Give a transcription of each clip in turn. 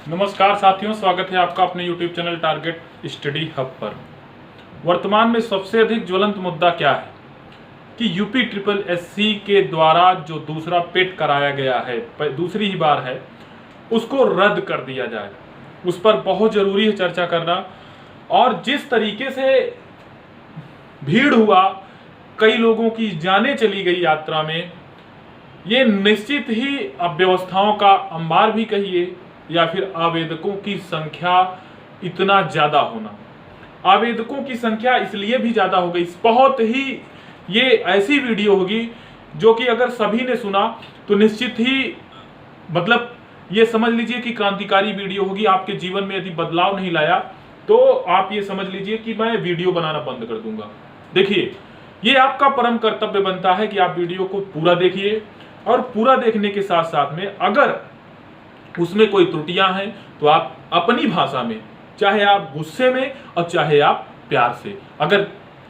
नमस्कार साथियों, स्वागत है आपका अपने YouTube channel target study hub पर। वर्तमान में सबसे अधिक ज्वलंत मुद्दा क्या है कि यूपी ट्रिपल एससी के द्वारा जो दूसरा पेट कराया गया है, दूसरी ही बार है, उसको रद्द कर दिया जाए। उस पर बहुत ज़रूरी है चर्चा करना। और जिस तरीके से भीड़ हुआ, कई लोगों की जानें चली गई यात्रा में, ये निश्चित ही अव्यवस्थाओं का अंबार भी कहिए या फिर आवेदकों की संख्या इतना ज़्यादा होना। आवेदकों की संख्या इसलिए भी ज़्यादा हो गई, बहुत ही ये ऐसी वीडियो होगी जो कि अगर सभी ने सुना तो निश्चित ही मतलब ये समझ लीजिए कि क्रांतिकारी वीडियो होगी। आपके जीवन में यदि बदलाव नहीं लाया तो आप ये समझ लीजिए कि मैं वीडियो बनाना बंद कर दूंगा। देखिए, ये आपका परम कर्तव्य बनता है कि आप वीडियो को पूरा देखिए, और पूरा देखने के साथ साथ में अगर उसमें कोई त्रुटियां हैं तो आप अपनी भाषा में, चाहे आप गुस्से में और चाहे आप प्यार से, अगर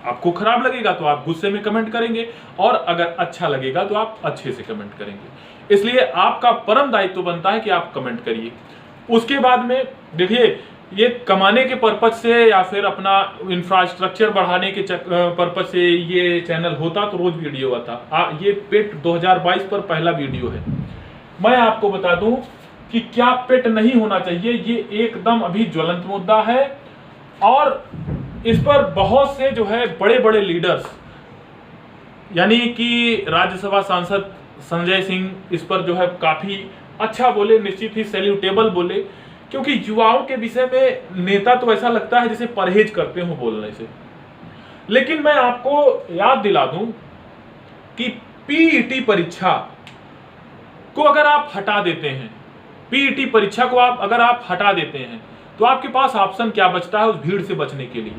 आपको खराब लगेगा तो आप गुस्से में कमेंट करेंगे और अगर अच्छा लगेगा तो आप अच्छे से कमेंट करेंगे। इसलिए आपका परम दायित्व बनता है कि आप कमेंट करिए। उसके बाद में देखिए, ये कमाने के पर्पज से या फिर अपना इंफ्रास्ट्रक्चर बढ़ाने के पर्पज से ये चैनल होता तो रोज वीडियो आता। ये पेट 2022 पर पहला वीडियो है। मैं आपको बता दूं कि क्या पेट नहीं होना चाहिए, ये एकदम अभी ज्वलंत मुद्दा है। और इस पर बहुत से जो है बड़े बड़े लीडर्स, यानी कि राज्यसभा सांसद संजय सिंह इस पर जो है काफी अच्छा बोले, निश्चित ही सैल्यूटेबल बोले, क्योंकि युवाओं के विषय में नेता तो ऐसा लगता है जैसे परहेज करते हो बोलने से। लेकिन मैं आपको याद दिला दूं कि पीईटी परीक्षा को अगर आप हटा देते हैं, पीईटी परीक्षा को अगर आप हटा देते हैं तो आपके पास ऑप्शन क्या बचता है उस भीड़ से बचने के लिए?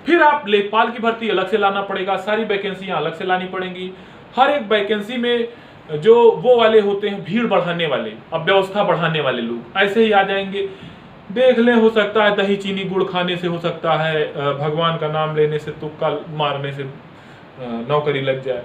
फिर आप लेखपाल की भर्ती अलग से लाना पड़ेगा, सारी वैकेंसियां अलग से लानी पड़ेंगी। हर एक वैकेंसी में जो वो वाले होते हैं भीड़ बढ़ाने वाले, अव्यवस्था बढ़ाने वाले लोग ऐसे ही आ जाएंगे। देख ले, हो सकता है दही चीनी गुड़ खाने से, हो सकता है भगवान का नाम लेने से, तुक्का मारने से नौकरी लग जाए।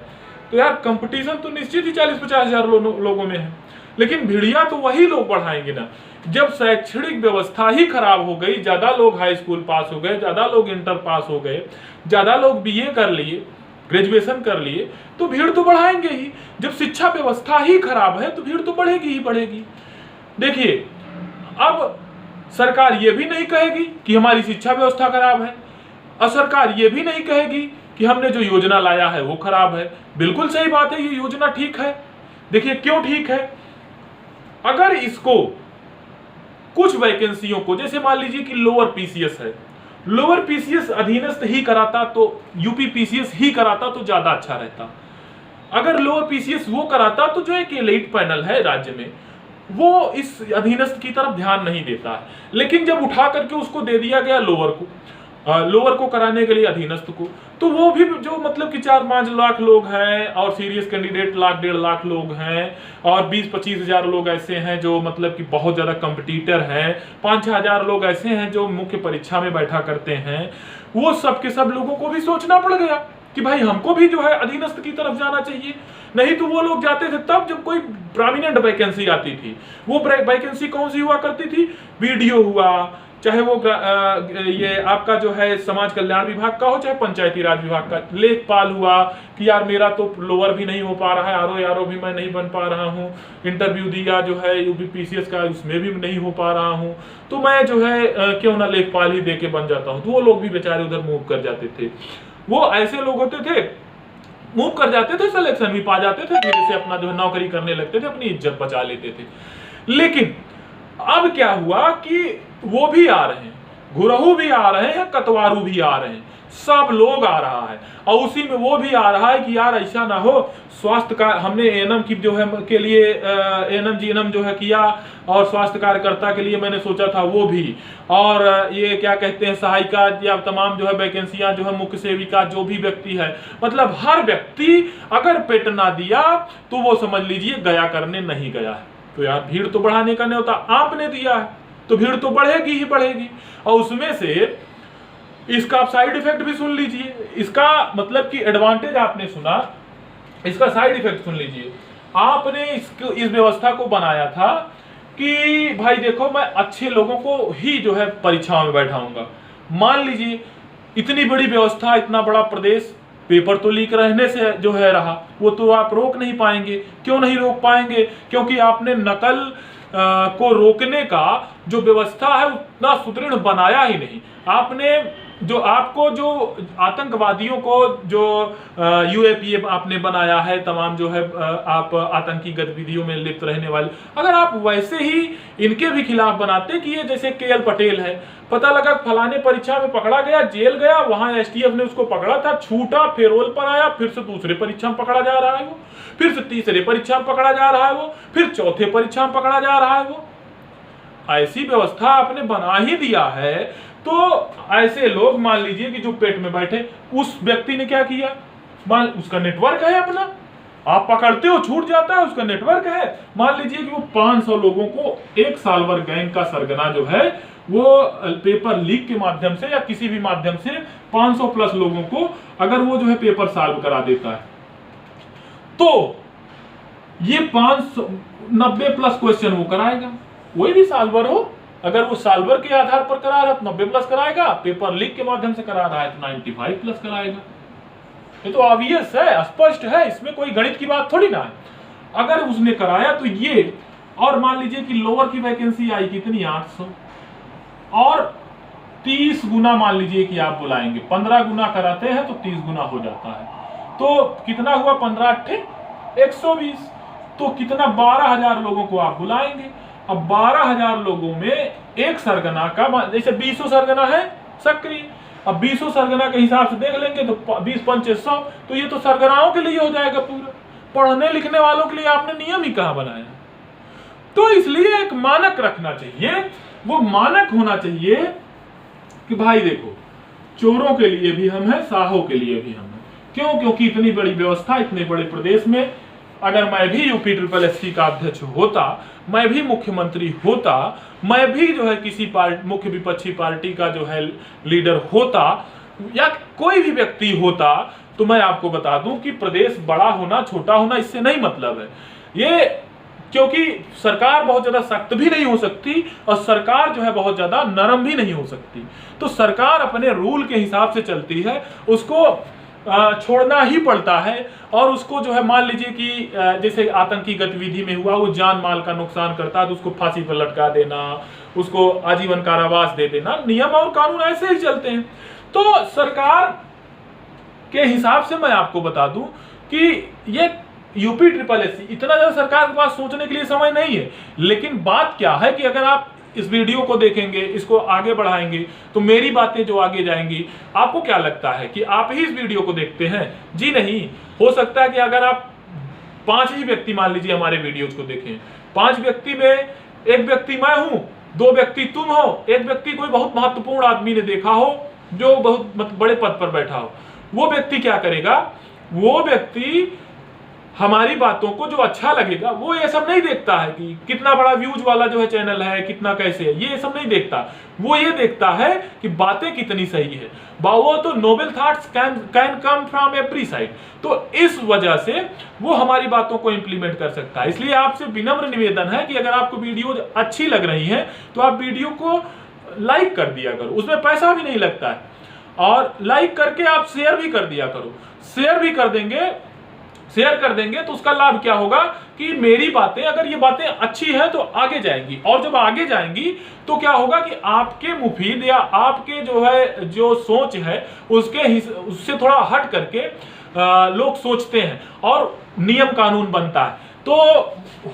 तो यार कंपटीशन तो निश्चित ही 40-50 हजार लोगों में है। लेकिन भीड़िया तो वही लोग बढ़ाएंगे ना। जब शैक्षणिक व्यवस्था ही खराब हो गई, ज्यादा लोग हाई स्कूल पास हो गए, ज्यादा लोग इंटर पास हो गए, ज्यादा लोग बीए कर लिए, ग्रेजुएशन कर लिए, तो भीड़ तो बढ़ाएंगे ही। जब शिक्षा व्यवस्था ही खराब है तो भीड़ तो बढ़ेगी ही बढ़ेगी। देखिए, अब सरकार ये भी नहीं कहेगी कि हमारी शिक्षा व्यवस्था खराब है, और सरकार ये भी नहीं कहेगी कि हमने जो योजना लाया है वो खराब है। बिल्कुल सही बात है, ये योजना ठीक है। देखिए क्यों ठीक है। अगर इसको कुछ वैकेंसियों को, जैसे मान लीजिए कि लोअर पीसीएस है, लोअर पीसीएस अधीनस्थ ही कराता तो, यूपी पीसीएस ही कराता तो ज्यादा अच्छा रहता। अगर लोअर पीसीएस वो कराता तो जो एक एलीट पैनल है राज्य में, वो इस अधीनस्थ की तरफ ध्यान नहीं देता है। लेकिन जब उठा करके उसको दे दिया गया लोअर को कराने के लिए अधीनस्थ को, तो वो भी जो मतलब कि 4-5 लाख लोग हैं और सीरियस कैंडिडेट 1-1.5 लाख लोग हैं, और 20-25 हजार लोग ऐसे हैं जो मतलब कि बहुत ज्यादा कंपटीटर हैं, 5-6 हजार लोग ऐसे हैं जो मुख्य परीक्षा में बैठा करते हैं। वो सब के सब लोगों को भी सोचना पड़ गया कि भाई हमको भी जो है अधीनस्थ की तरफ जाना चाहिए। नहीं तो वो लोग जाते थे तब जब कोई प्रोमिनेंट वैकेंसी आती थी। वो वैकेंसी कौन सी हुआ करती थी? वीडियो हुआ, चाहे वो ये आपका जो है समाज कल्याण विभाग का हो, चाहे पंचायती राज विभाग का। लेखपाल हुआ कि यार मेरा तो लोअर भी नहीं हो पा रहा है, आरओ भी मैं नहीं बन पा रहा हूँ, इंटरव्यू दिया जो है यूपीपीसीएस का, उसमें भी नहीं हो पा रहा हूँ, तो मैं जो है क्यों ना लेखपाल ही दे के बन जाता हूँ। तो वो लोग भी बेचारे उधर मूव कर जाते थे। वो ऐसे लोग होते थे, मूव कर जाते थे, सिलेक्शन भी पा जाते थे, धीरे से अपना जो है नौकरी करने लगते थे, अपनी इज्जत बचा लेते थे। लेकिन अब क्या हुआ कि वो भी आ रहे हैं, घुरहू भी आ रहे हैं, कतवारू भी आ रहे हैं, सब लोग आ रहा है। और उसी में वो भी आ रहा है कि यार ऐसा ना हो, स्वास्थ्य का हमने एएनएम की जो है के लिए एएनएम जीएनएम जो है किया, और स्वास्थ्य कार्यकर्ता के लिए मैंने सोचा था वो भी, और ये क्या कहते हैं सहायिका या तमाम जो है वैकेंसियां जो है मुख्य सेविका, जो भी व्यक्ति है, मतलब हर व्यक्ति अगर पेट ना दिया तो वो समझ लीजिए गया करने नहीं गया है। तो यार भीड़ तो बढ़ाने का नहीं होता, आपने दिया है तो भीड़ तो बढ़ेगी ही बढ़ेगी। और उसमें से इसका आप साइड इफेक्ट भी सुन लीजिए। इसका मतलब कि एडवांटेज आपने सुना, इसका साइड इफेक्ट सुन लीजिए। आपने इस व्यवस्था को बनाया था कि भाई देखो मैं अच्छे लोगों को ही जो है परीक्षाओं में बैठाऊंगा। मान लीजिए इतनी बड़ी व्यवस्था, इतना बड़ा प्रदेश, पेपर तो लीक रहने से जो है रहा, वो तो आप रोक नहीं पाएंगे। क्यों नहीं रोक पाएंगे? क्योंकि आपने नकल को रोकने का जो व्यवस्था है उतना सुदृढ़ बनाया ही नहीं। आपने जो आपको जो आतंकवादियों को जो यूएपीए आपने बनाया है, तमाम जो है आप आतंकी गतिविधियों में लिप्त रहने वाले, अगर आप वैसे ही इनके भी खिलाफ बनाते कि ये जैसे केएल पटेल है, पता लगा फलाने परीक्षा में पकड़ा गया, जेल गया, वहां एसटीएफ ने उसको पकड़ा था, छूटा, पेरोल पर आया, फिर से दूसरे परीक्षा में पकड़ा जा रहा है वो, फिर से तीसरे परीक्षा में पकड़ा जा रहा है वो, फिर चौथे परीक्षा में पकड़ा जा रहा है वो। ऐसी व्यवस्था आपने बना ही दिया है, तो ऐसे लोग मान लीजिए कि जो पेट में बैठे, उस व्यक्ति ने क्या किया, मान उसका नेटवर्क है अपना, आप पकड़ते हो छूट जाता है, उसका नेटवर्क है। मान लीजिए कि वो 500 लोगों को एक साल भर गैंग का सरगना जो है वो पेपर लीक के माध्यम से या किसी भी माध्यम से 500 प्लस लोगों को अगर वो जो है पेपर सॉल्व करा देता है, तो ये 590 प्लस क्वेश्चन वो कराएगा। कोई भी सॉल्वर हो, अगर वो सॉल्वर के आधार पर करा रहा है तो 90 प्लस कराएगा, पेपर लीक के माध्यम से करा रहा है तो 95 प्लस कराएगा। ये तो ऑब्वियस है, स्पष्ट है, इसमें कोई गणित की बात थोड़ी ना है। अगर उसने कराया तो ये, और मान लीजिए कि लोअर की वैकेंसी आई कितनी, 800, और 30 गुना मान लीजिए कि आप बुलाएंगे, 15 गुना कराते हैं तो 30 गुना हो जाता है, तो कितना हुआ, 15 अट्ठे 120, तो कितना 12,000 लोगों को आप बुलाएंगे। अब 12,000 लोगों में एक सरगना का, जैसे 200 सरगना है सक्रिय, अब 200 सरगना के हिसाब से देख लेंगे तो 20 पंचे 100, तो ये तो सरगनाओं के लिए हो जाएगा पूरा, पढ़ने लिखने वालों के लिए आपने नियम ही कहां बनाया। तो इसलिए एक मानक रखना चाहिए, वो मानक होना चाहिए कि भाई देखो चोरों के लिए भी हम हैं, साहों के लिए भी हम हैं। क्यों? क्योंकि इतनी बड़ी व्यवस्था, इतने बड़े प्रदेश में अगर मैं भी यूपी ट्रिपल एससी का अध्यक्ष होता, मैं भी मुख्यमंत्री होता, मैं भी जो है किसी मुख्य विपक्षी पार्टी का जो है लीडर होता, या कोई भी व्यक्ति होता, तो मैं आपको बता दूं कि प्रदेश बड़ा होना छोटा होना इससे नहीं मतलब है। ये क्योंकि सरकार बहुत ज्यादा सख्त भी नहीं हो सकती और सरकार जो है बहुत ज्यादा नरम भी नहीं हो सकती, तो सरकार अपने रूल के हिसाब से चलती है, उसको छोड़ना ही पड़ता है। और उसको जो है मान लीजिए कि जैसे आतंकी गतिविधि में हुआ, वो जान माल का नुकसान करता है तो उसको फांसी पर लटका देना, उसको आजीवन कारावास दे देना, नियम और कानून ऐसे ही चलते हैं। तो सरकार के हिसाब से मैं आपको बता दूं कि ये यूपी ट्रिपल एससी, इतना ज्यादा सरकार के पास सोचने के लिए समय नहीं है। लेकिन बात क्या है कि अगर आप इस वीडियो को देखेंगे, इसको आगे बढ़ाएंगे, तो मेरी बातें जो आगे जाएंगी, आपको क्या लगता है कि आप ही इस वीडियो को देखते हैं? जी नहीं, हो सकता है कि अगर आप 5 ही व्यक्ति मान लीजिए हमारे वीडियोज को देखें, 5 व्यक्ति में एक व्यक्ति मैं हूं, 2 व्यक्ति तुम हो, एक व्यक्ति कोई बहुत महत्वपूर्ण आदमी ने देखा हो जो बहुत बड़े पद पर बैठा हो। वो व्यक्ति क्या करेगा? वो व्यक्ति हमारी बातों को जो अच्छा लगेगा, वो ये सब नहीं देखता है कि कितना बड़ा व्यूज वाला जो है चैनल है, कितना कैसे है, ये सब नहीं देखता। वो ये देखता है कि बातें कितनी सही है। वो तो Nobel thoughts can come from every side, तो इस वजह से वो हमारी बातों को इंप्लीमेंट कर सकता है। इसलिए आपसे विनम्र निवेदन है कि अगर आपको वीडियो अच्छी लग रही है तो आप वीडियो को लाइक कर दिया करो, उसमें पैसा भी नहीं लगता है, और लाइक करके आप शेयर भी कर दिया करो। शेयर कर देंगे तो उसका लाभ क्या होगा कि मेरी बातें, अगर ये बातें अच्छी है तो आगे जाएंगी, और जब आगे जाएंगी तो क्या होगा कि आपके मुफीद या आपके जो है जो सोच है उससे थोड़ा हट करके लोग सोचते हैं और नियम कानून बनता है। तो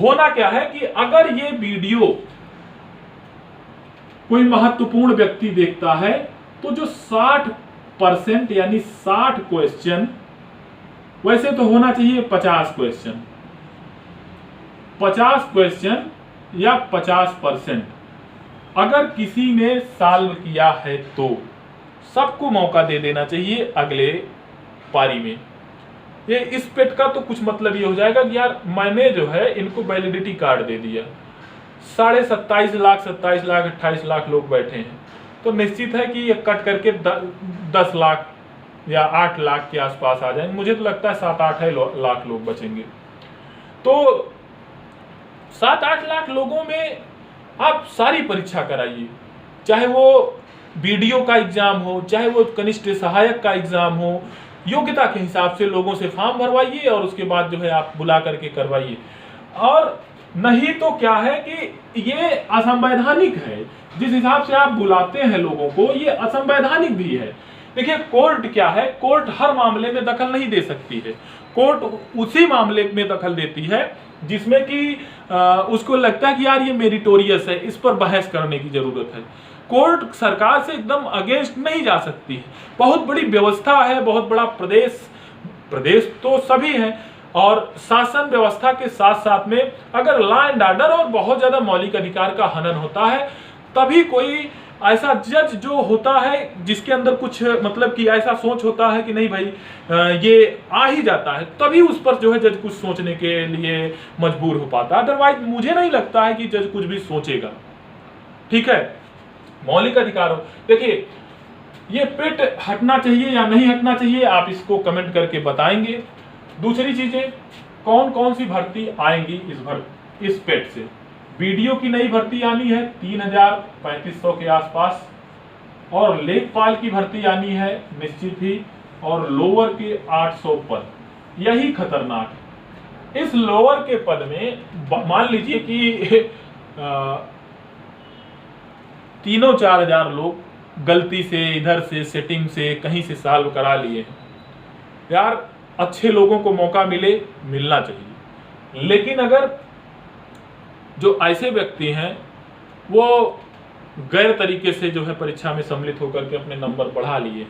होना क्या है कि अगर ये वीडियो कोई महत्वपूर्ण व्यक्ति देखता है तो जो 60% यानी 60 क्वेश्चन, वैसे तो होना चाहिए 50 क्वेश्चन, 50 क्वेश्चन या 50% अगर किसी ने सॉल्व किया है तो सबको मौका दे देना चाहिए अगले पारी में। ये इस पेट का तो कुछ मतलब ये हो जाएगा कि यार मैंने जो है इनको वैलिडिटी कार्ड दे दिया, 27.5 लाख 27 लाख 28 लाख लोग बैठे हैं, तो निश्चित है कि ये कट करके 10 लाख या 8 लाख के आसपास आ जाएंगे। मुझे तो लगता है 7-8 लाख लोग बचेंगे। तो 7-8 लाख लोगों में आप सारी परीक्षा कराइए, चाहे वो बीडीओ का एग्जाम हो, चाहे वो कनिष्ठ सहायक का एग्जाम हो, योग्यता के हिसाब से लोगों से फॉर्म भरवाइए और उसके बाद जो है आप बुला करके करवाइए। और नहीं तो क्या है कि ये असंवैधानिक है, जिस हिसाब से आप बुलाते हैं लोगों को, ये असंवैधानिक भी है। देखिए कोर्ट क्या है, कोर्ट हर मामले में दखल नहीं दे सकती है। कोर्ट उसी मामले में दखल देती है जिसमें कि उसको लगता है कि यार ये मेरिटोरियस है, इस पर बहस करने की जरूरत है। कोर्ट सरकार से एकदम अगेंस्ट नहीं जा सकती है। बहुत बड़ी व्यवस्था है, बहुत बड़ा प्रदेश तो सभी हैं, और शासन व्यवस्था के साथ साथ में अगर लॉ एंड ऑर्डर और बहुत ज्यादा मौलिक अधिकार का हनन होता है, तभी कोई ऐसा जज जो होता है जिसके अंदर कुछ मतलब कि ऐसा सोच होता है कि नहीं भाई ये आ ही जाता है, तभी उस पर जो है जज कुछ सोचने के लिए मजबूर हो पाता है। अदरवाइज मुझे नहीं लगता है कि जज कुछ भी सोचेगा। ठीक है, मौलिक अधिकार हो, देखिए ये पेट हटना चाहिए या नहीं हटना चाहिए, आप इसको कमेंट करके बताएंगे। दूसरी चीजें, कौन कौन सी भर्ती आएंगी इस पेट से। बीडीओ की नई भर्ती आनी है 3,3500 के आसपास, और लेखपाल की भर्ती आनी है निश्चित ही, और लोअर के 800 पद। यही खतरनाक है। इस लोअर के पद में मान लीजिए कि 3,000-4,000 लोग गलती से, इधर से, सेटिंग से, कहीं से सॉल्व करा लिए हैं। यार अच्छे लोगों को मौका मिलना चाहिए, लेकिन अगर जो ऐसे व्यक्ति हैं वो गैर तरीके से जो है परीक्षा में सम्मिलित होकर के अपने नंबर बढ़ा लिए,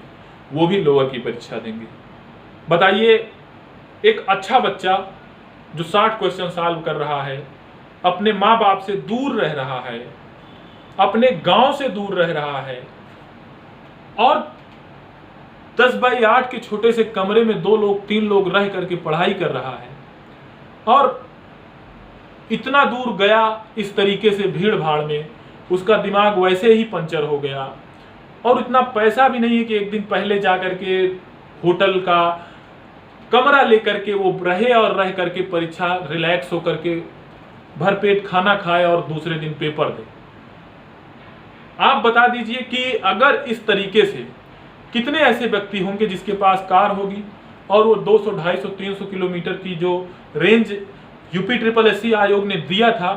वो भी लोअर की परीक्षा देंगे। बताइए, एक अच्छा बच्चा जो 60 क्वेश्चन सॉल्व कर रहा है, अपने माँ बाप से दूर रह रहा है, अपने गांव से दूर रह रहा है, और 10x8 के छोटे से कमरे में 2 लोग 3 लोग रह करके पढ़ाई कर रहा है, और इतना दूर गया इस तरीके से भीड़ भाड़ में, उसका दिमाग वैसे ही पंचर हो गया, और इतना पैसा भी नहीं है कि एक दिन पहले जाकर के होटल का कमरा लेकर के वो रहे और रह करके परीक्षा रिलैक्स होकर के भरपेट खाना खाए और दूसरे दिन पेपर दे। आप बता दीजिए कि अगर इस तरीके से कितने ऐसे व्यक्ति होंगे जिसके पास कार होगी और वो 200, 250, 300 किलोमीटर की जो रेंज UPSSC आयोग ने दिया था,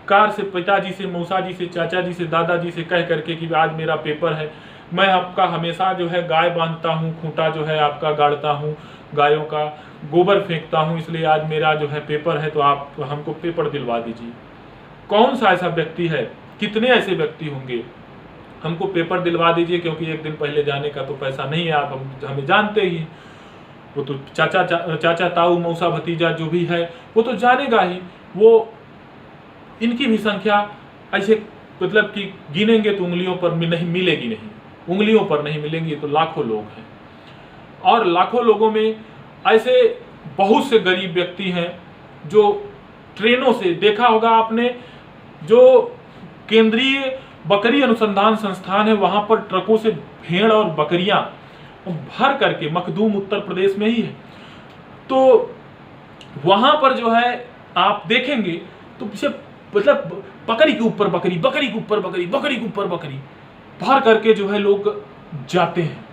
कार से पिताजी से, मौसा जी से, चाचा जी से, दादाजी से कह करके कि आज मेरा पेपर है, मैं आपका हमेशा जो है गाय बांधता हूँ, खूंटा जो है आपका गाड़ता हूँ, गायों का गोबर फेंकता हूँ, इसलिए आज मेरा जो है पेपर है, तो आप हमको पेपर दिलवा दीजिए। कौन सा ऐसा व्यक्ति है, कितने ऐसे व्यक्ति होंगे, हमको पेपर दिलवा दीजिए, क्योंकि एक दिन पहले जाने का तो पैसा नहीं है, आप हमें जानते ही, वो तो चाचा ताऊ मौसा भतीजा जो भी है वो तो जानेगा ही। वो इनकी भी संख्या ऐसे मतलब कि गिनेंगे तो उंगलियों पर नहीं मिलेगी, नहीं उंगलियों पर नहीं मिलेंगी, तो लाखों लोग हैं। और लाखों लोगों में ऐसे बहुत से गरीब व्यक्ति हैं जो ट्रेनों से, देखा होगा आपने, जो केंद्रीय बकरी अनुसंधान संस्थान है वहां पर ट्रकों से भेड़ और बकरियां भर करके, मखदूम उत्तर प्रदेश में ही है, तो वहां पर जो है आप देखेंगे तो पीछे मतलब बकरी के ऊपर बकरी, बकरी के ऊपर बकरी, बकरी के ऊपर बकरी भर करके जो है लोग जाते हैं।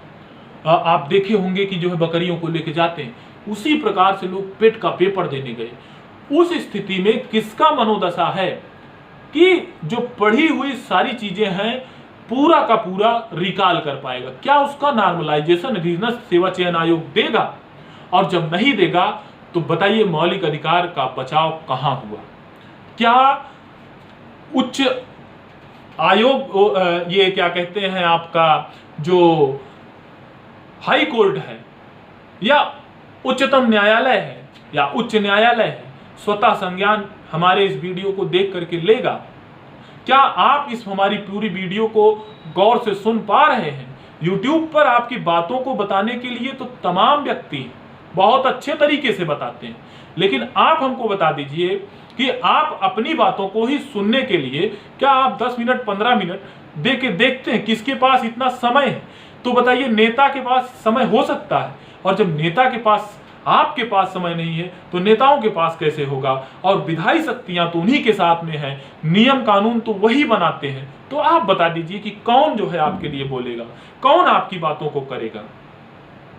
आप देखे होंगे कि जो है बकरियों को लेके जाते हैं, उसी प्रकार से लोग पेट का पेपर देने गए। उस स्थिति में किसका मनोदशा है कि जो पढ़ी हुई सारी चीजें हैं पूरा का पूरा रिकॉल कर पाएगा? क्या उसका नॉर्मलाइजेशन रीजनल सेवा चयन आयोग देगा? और जब नहीं देगा तो बताइए मौलिक अधिकार का बचाव कहां हुआ? क्या उच्च आयोग, ये क्या कहते हैं आपका जो हाई कोर्ट है या उच्चतम न्यायालय है या उच्च न्यायालय है, स्वतः संज्ञान हमारे इस वीडियो को देख करके लेगा? क्या आप इस हमारी पूरी वीडियो को गौर से सुन पा रहे हैं? YouTube पर आपकी बातों को बताने के लिए तो तमाम व्यक्ति बहुत अच्छे तरीके से बताते हैं, लेकिन आप हमको बता दीजिए कि आप अपनी बातों को ही सुनने के लिए क्या आप 10 मिनट 15 मिनट दे के देखते हैं? किसके पास इतना समय है? तो बताइए, नेता के पास समय हो सकता है, और जब नेता के पास आपके पास समय नहीं है तो नेताओं के पास कैसे होगा? और विधायी शक्तियां तो उन्हीं के साथ में है, नियम कानून तो वही बनाते हैं। तो आप बता दीजिए कि कौन जो है आपके लिए बोलेगा, कौन आपकी बातों को करेगा?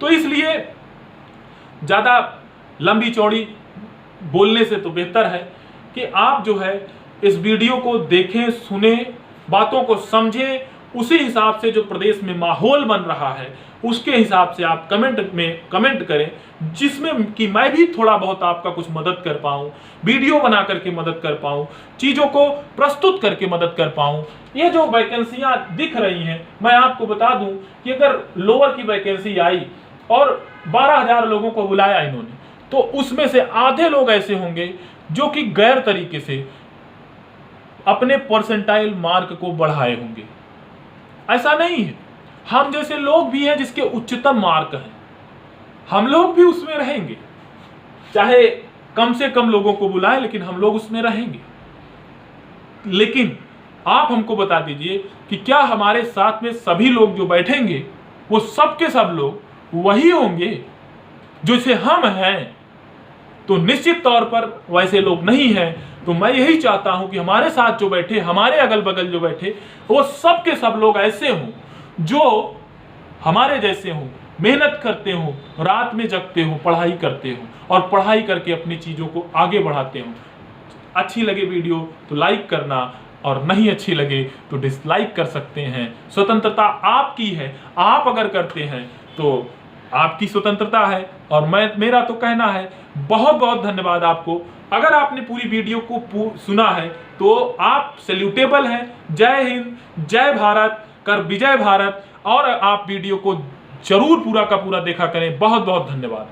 तो इसलिए ज्यादा लंबी चौड़ी बोलने से तो बेहतर है कि आप जो है इस वीडियो को देखें, सुने, बातों को समझें, उसी हिसाब से जो प्रदेश में माहौल बन रहा है उसके हिसाब से आप कमेंट करें, जिसमें कि मैं भी थोड़ा बहुत आपका कुछ मदद कर पाऊं, वीडियो बना करके मदद कर पाऊं, चीज़ों को प्रस्तुत करके मदद कर पाऊं। ये जो वैकेंसियां दिख रही हैं, मैं आपको बता दूं कि अगर लोअर की वैकेंसी आई और 12,000 लोगों को बुलाया इन्होंने, तो उसमें से आधे लोग ऐसे होंगे जो कि गैर तरीके से अपने परसेंटाइल मार्क को बढ़ाए होंगे। ऐसा नहीं है, हम जैसे लोग भी हैं जिसके उच्चतम मार्क हैं, हम लोग भी उसमें रहेंगे, चाहे कम से कम लोगों को बुलाएं, लेकिन हम लोग उसमें रहेंगे। लेकिन आप हमको बता दीजिए कि क्या हमारे साथ में सभी लोग जो बैठेंगे वो सब के सब लोग वही होंगे जैसे हम हैं? तो निश्चित तौर पर वैसे लोग नहीं हैं। तो मैं यही चाहता हूं कि हमारे साथ जो बैठे, हमारे अगल बगल जो बैठे, वो सब के सब लोग ऐसे हों जो हमारे जैसे हों, मेहनत करते हों, रात में जगते हों, पढ़ाई करते हों और पढ़ाई करके अपनी चीज़ों को आगे बढ़ाते हों। अच्छी लगे वीडियो तो लाइक करना, और नहीं अच्छी लगे तो डिसलाइक कर सकते हैं। स्वतंत्रता आपकी है, आप अगर करते हैं तो आपकी स्वतंत्रता है। और मेरा तो कहना है, बहुत बहुत धन्यवाद आपको। अगर आपने पूरी वीडियो को सुना है तो आप सैल्यूटेबल हैं। जय हिंद, जय भारत, कर विजय भारत। और आप वीडियो को जरूर पूरा का पूरा देखा करें। बहुत बहुत धन्यवाद।